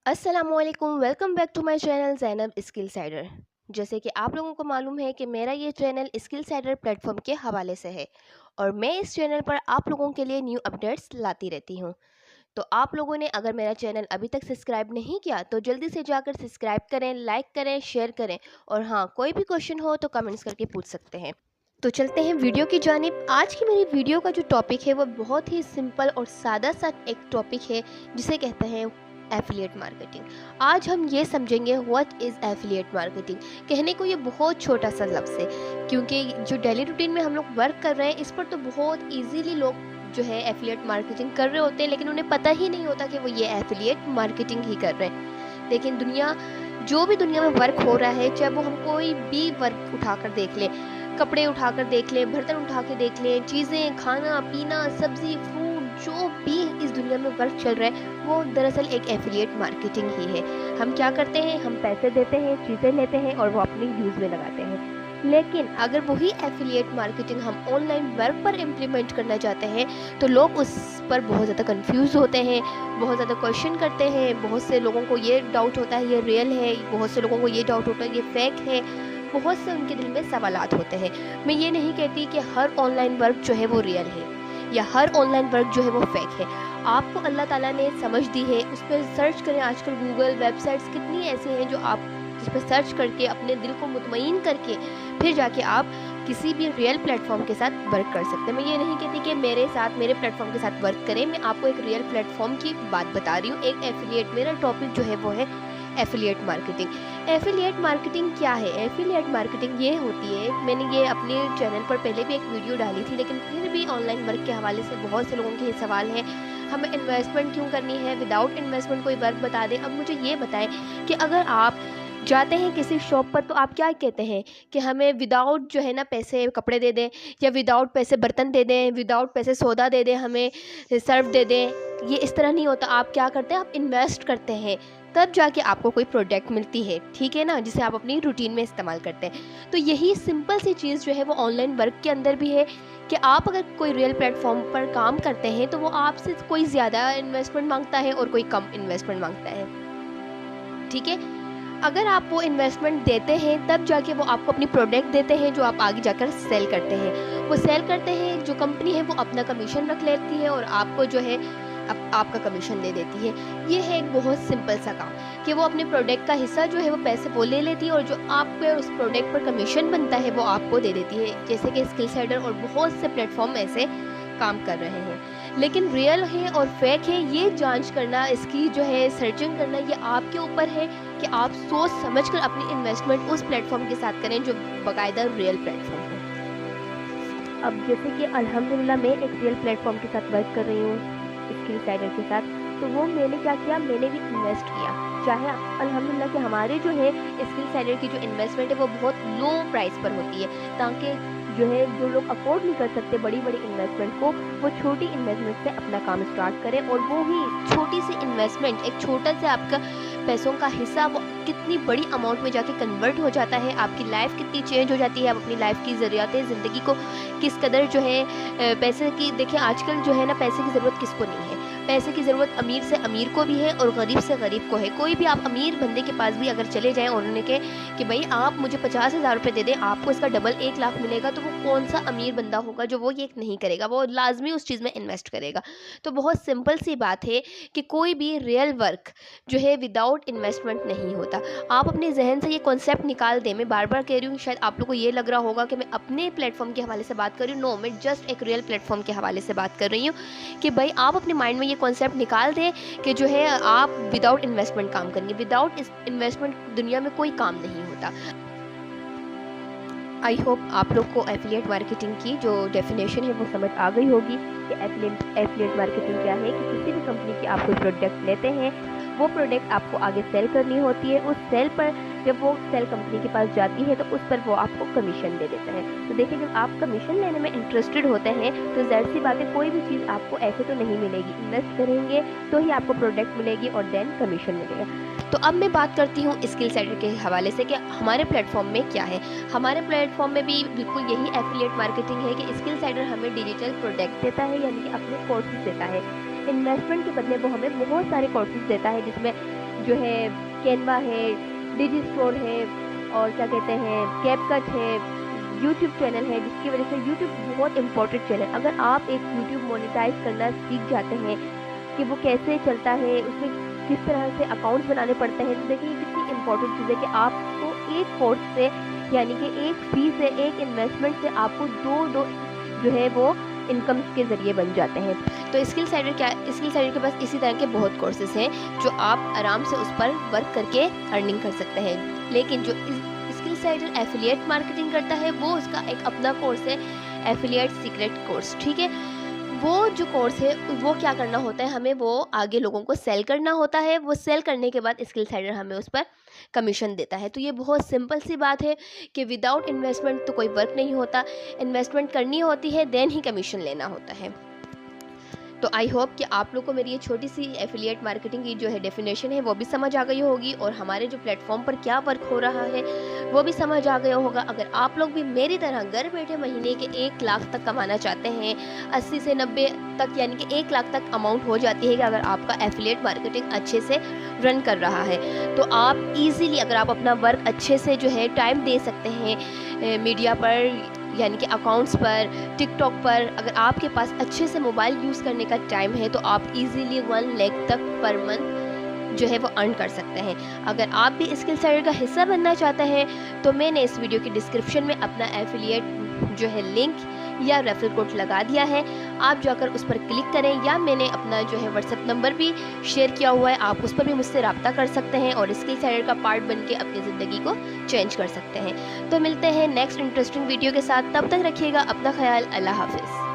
अस्सलामुअलैकुम, welcome back to my channel Zainab Skill Sider. जैसे कि आप लोगों को मालूम है कि मेरा ये चैनल स्किल साइडर प्लेटफॉर्म के हवाले से है और मैं इस चैनल पर आप लोगों के लिए न्यू अपडेट्स लाती रहती हूँ। तो आप लोगों ने अगर मेरा चैनल अभी तक सब्सक्राइब नहीं किया तो जल्दी से जाकर सब्सक्राइब करें, लाइक करें, शेयर करें और हाँ, कोई भी क्वेश्चन हो तो कमेंट्स करके पूछ सकते हैं। तो चलते हैं वीडियो की जानिब। आज की मेरी वीडियो का जो टॉपिक है वो बहुत ही सिंपल और सादा सा एक टॉपिक है जिसे कहते हैं एफिलिएट मार्केटिंग। आज हम ये समझेंगे व्हाट इज़ एफिलिएट मार्केटिंग। कहने को ये बहुत छोटा सा लफ्ज़ है क्योंकि जो डेली रूटीन में हम लोग वर्क कर रहे हैं इस पर तो बहुत इजीली लोग जो है एफिलिएट मार्केटिंग कर रहे होते हैं, लेकिन उन्हें पता ही नहीं होता कि वो ये एफिलिएट मार्केटिंग ही कर रहे हैं। लेकिन जो भी दुनिया में वर्क हो रहा है, चाहे वो हम कोई भी वर्क उठाकर देख लें, कपड़े उठाकर देख लें, बर्तन उठा के देख लें, चीज़ें, खाना पीना, सब्जी, फ्रूट, जो भी इस दुनिया में वर्क चल रहा है वो दरअसल एक एफिलिएट मार्केटिंग ही है। हम क्या करते हैं, हम पैसे देते हैं, चीज़ें लेते हैं और वो अपनी यूज़ में लगाते हैं। लेकिन अगर वही एफिलिएट मार्केटिंग हम ऑनलाइन वर्क पर इम्प्लीमेंट करना चाहते हैं तो लोग उस पर बहुत ज़्यादा कंफ्यूज होते हैं, बहुत ज़्यादा क्वेश्चन करते हैं। बहुत से लोगों को ये डाउट होता है ये रियल है, बहुत से लोगों को ये डाउट होता है ये फेक है, बहुत से उनके दिल में सवालात होते हैं। मैं ये नहीं कहती कि हर ऑनलाइन वर्क जो है वो रियल है या हर ऑनलाइन वर्क जो है वो फेक है। आपको अल्लाह ताला ने समझ दी है, उस पर सर्च करें। आजकल गूगल वेबसाइट्स कितनी ऐसी हैं जो आप जिस पर सर्च करके अपने दिल को मुतमईन करके फिर जाके आप किसी भी रियल प्लेटफॉर्म के साथ वर्क कर सकते हैं। मैं ये नहीं कहती कि मेरे प्लेटफॉर्म के साथ वर्क करें, मैं आपको एक रियल प्लेटफॉर्म की बात बता रही हूँ। एक एफिलिएट, मेरा टॉपिक जो है वो है एफिलिएट मार्केटिंग। एफिलिएट मार्केटिंग क्या है? एफिलिएट मार्केटिंग ये होती है, मैंने ये अपने चैनल पर पहले भी एक वीडियो डाली थी, लेकिन फिर भी ऑनलाइन वर्क के हवाले से बहुत से लोगों के सवाल हैं, हमें इन्वेस्टमेंट क्यों करनी है, विदाउट इन्वेस्टमेंट कोई वर्क बता दें। अब मुझे ये बताएं कि अगर आप जाते हैं किसी शॉप पर तो आप क्या कहते हैं कि हमें विदाउट जो है ना पैसे कपड़े दे दें, या विदाउट पैसे बर्तन दे दें, विदाउट पैसे सौदा दे दें, हमें सर्फ दे दें। ये इस तरह नहीं होता। आप क्या करते हैं, आप इन्वेस्ट करते हैं, तब जाके आपको कोई प्रोडक्ट मिलती है, ठीक है ना, जिसे आप अपनी रूटीन में इस्तेमाल करते हैं। तो यही सिंपल सी चीज़ जो है वो ऑनलाइन वर्क के अंदर भी है कि आप अगर कोई रियल प्लेटफॉर्म पर काम करते हैं तो वो आपसे कोई ज़्यादा इन्वेस्टमेंट मांगता है और कोई कम इन्वेस्टमेंट मांगता है, ठीक है। अगर आप वो इन्वेस्टमेंट देते हैं तब जाके वो आपको अपनी प्रोडक्ट देते हैं जो आप आगे जाकर सेल करते हैं। वो सेल करते हैं, जो कंपनी है वो अपना कमीशन रख लेती है और आपको जो है आपका कमीशन दे देती है। ये है एक बहुत सिंपल सा काम कि वो अपने प्रोडक्ट का हिस्सा जो है वो पैसे वो ले लेती है और जो आपके उस प्रोडक्ट पर कमीशन बनता है वो आपको दे देती है। जैसे कि स्किल साइडर और बहुत से प्लेटफॉर्म ऐसे काम कर रहे हैं। लेकिन रियल है और फेक है ये जांच करना, इसकी जो है सर्चिंग करना, ये आपके ऊपर है कि आप सोच समझकर अपनी इन्वेस्टमेंट उस प्लेटफॉर्म के साथ करें जो बाकायदा रियल प्लेटफॉर्म है। अब जैसे कि अल्हम्दुलिल्लाह मैं एक रियल प्लेटफॉर्म के साथ वर्क कर रही हूँ स्किल साइडर के साथ, तो वो मैंने क्या किया, मैंने भी इन्वेस्ट किया। चाहे अल्हम्दुलिल्लाह कि हमारे जो है स्किल साइडर की जो इन्वेस्टमेंट है वो बहुत लो प्राइस पर होती है, ताकि जो लोग अफोर्ड नहीं कर सकते बड़ी बड़ी इन्वेस्टमेंट को, वो छोटी इन्वेस्टमेंट से अपना काम स्टार्ट करें। और वो ही छोटी सी इन्वेस्टमेंट, एक छोटा सा आपका पैसों का हिस्सा, वो कितनी बड़ी अमाउंट में जाके कन्वर्ट हो जाता है। आपकी लाइफ कितनी चेंज हो जाती है, आप अपनी लाइफ की ज़रूरत ज़िंदगी को किस कदर जो है पैसे की, देखिए आजकल जो है ना पैसे की ज़रूरत किसको नहीं है। पैसे की ज़रूरत अमीर से अमीर को भी है और गरीब से गरीब को है। कोई भी आप अमीर बंदे के पास भी अगर चले जाएं और उन्होंने कहे कि भाई आप मुझे 50,000 रुपये दे दें, आपको इसका डबल 1 लाख मिलेगा, तो वो कौन सा अमीर बंदा होगा जो वो ये नहीं करेगा, वो लाजमी उस चीज़ में इन्वेस्ट करेगा। तो बहुत सिंपल सी बात है कि कोई भी रियल वर्क जो है विदाउट इन्वेस्टमेंट नहीं होता। आप अपने जहन से ये कॉन्सेप्ट निकाल दें। मैं बार बार कह रही हूँ, शायद आप लोग को ये लग रहा होगा कि मैं अपने प्लेटफॉर्म के हवाले से बात कर रही हूँ। नो, मैं जस्ट एक रियल प्लेटफॉर्म के हवाले से बात कर रही हूँ कि भाई आप अपने माइंड में ये कॉन्सेप्ट निकाल दें कि जो है आप विदाउट इन्वेस्टमेंट काम करेंगे। विदाउट इन्वेस्टमेंट दुनिया में कोई काम नहीं होता। आई होप आप लोग को एफिलिएट मार्केटिंग की जो डेफिनेशन है वो समझ आ गई होगी कि एफिलिएट मार्केटिंग क्या है। कि किसी भी कंपनी की आप कोई प्रोडक्ट लेते हैं, वो प्रोडक्ट आपको आगे सेल करनी होती है। उस सेल पर जब वो सेल कंपनी के पास जाती है तो उस पर वो आपको कमीशन दे देता है। तो देखिए, जब आप कमीशन लेने में इंटरेस्टेड होते हैं तो ज़ाहिर सी बात है कोई भी चीज़ आपको ऐसे तो नहीं मिलेगी, इन्वेस्ट करेंगे तो ही आपको प्रोडक्ट मिलेगी और देन कमीशन मिलेगा। तो अब मैं बात करती हूँ स्किल साइडर के हवाले से कि हमारे प्लेटफॉर्म में क्या है। हमारे प्लेटफॉर्म में भी बिल्कुल यही एफिलिएट मार्केटिंग है कि स्किल साइडर हमें डिजिटल प्रोडक्ट देता है, यानी कि अपने कोर्सेज देता है। इन्वेस्टमेंट के बदले वो हमें बहुत सारे कोर्सेज देता है, जिसमें जो है कैनवा है, डिजी स्टोर है और क्या कहते हैं कैपकट है, यूट्यूब चैनल है, जिसकी वजह से यूट्यूब बहुत इंपॉर्टेंट चैनल। अगर आप एक यूट्यूब मोनेटाइज करना सीख जाते हैं कि वो कैसे चलता है, उसमें किस तरह से अकाउंट्स बनाने पड़ते हैं, तो देखिए ये कितनी इंपॉर्टेंट चीज़ है कि आपको एक कोर्स से यानी कि एक फी से, एक इन्वेस्टमेंट से आपको दो जो है वो इनकम्स के ज़रिए बन जाते हैं। तो स्किल साइडर के पास इसी तरह के बहुत कोर्सेज हैं जो आप आराम से उस पर वर्क करके अर्निंग कर सकते हैं। लेकिन जो स्किल साइडर एफिलिएट मार्केटिंग करता है वो उसका एक अपना कोर्स है, एफिलिएट सीक्रेट कोर्स, ठीक है। वो जो कोर्स है वो क्या करना होता है, हमें वो आगे लोगों को सेल करना होता है। वो सेल करने के बाद स्किल साइडर हमें उस पर कमीशन देता है। तो ये बहुत सिंपल सी बात है कि विदाउट इन्वेस्टमेंट तो कोई वर्क नहीं होता, इन्वेस्टमेंट करनी होती है देन ही कमीशन लेना होता है। तो आई होप कि आप लोग को मेरी ये छोटी सी एफिलिएट मार्केटिंग की जो है डेफिनेशन है वो भी समझ आ गई होगी और हमारे जो प्लेटफॉर्म पर क्या वर्क हो रहा है वो भी समझ आ गया होगा। अगर आप लोग भी मेरी तरह घर बैठे महीने के 1 लाख तक कमाना चाहते हैं, 80 से 90 तक यानी कि 1 लाख तक अमाउंट हो जाती है कि अगर आपका एफिलिएट मार्केटिंग अच्छे से रन कर रहा है, तो आप ईज़िली अगर आप अपना वर्क अच्छे से जो है टाइम दे सकते हैं मीडिया पर यानी कि अकाउंट्स पर, टिकटॉक पर, अगर आपके पास अच्छे से मोबाइल यूज़ करने का टाइम है तो आप इजीली 1 लाख तक पर मंथ जो है वो अर्न कर सकते हैं। अगर आप भी स्किल साइडर का हिस्सा बनना चाहते हैं तो मैंने इस वीडियो की डिस्क्रिप्शन में अपना एफिलिएट जो है लिंक या रेफरल कोड लगा दिया है, आप जाकर उस पर क्लिक करें, या मैंने अपना जो है व्हाट्सएप नंबर भी शेयर किया हुआ है, आप उस पर भी मुझसे रब्ता कर सकते हैं और स्किल साइडर का पार्ट बन के अपनी ज़िंदगी को चेंज कर सकते हैं। तो मिलते हैं नेक्स्ट इंटरेस्टिंग वीडियो के साथ, तब तक रखिएगा अपना ख्याल। अल्लाह हाफिज़।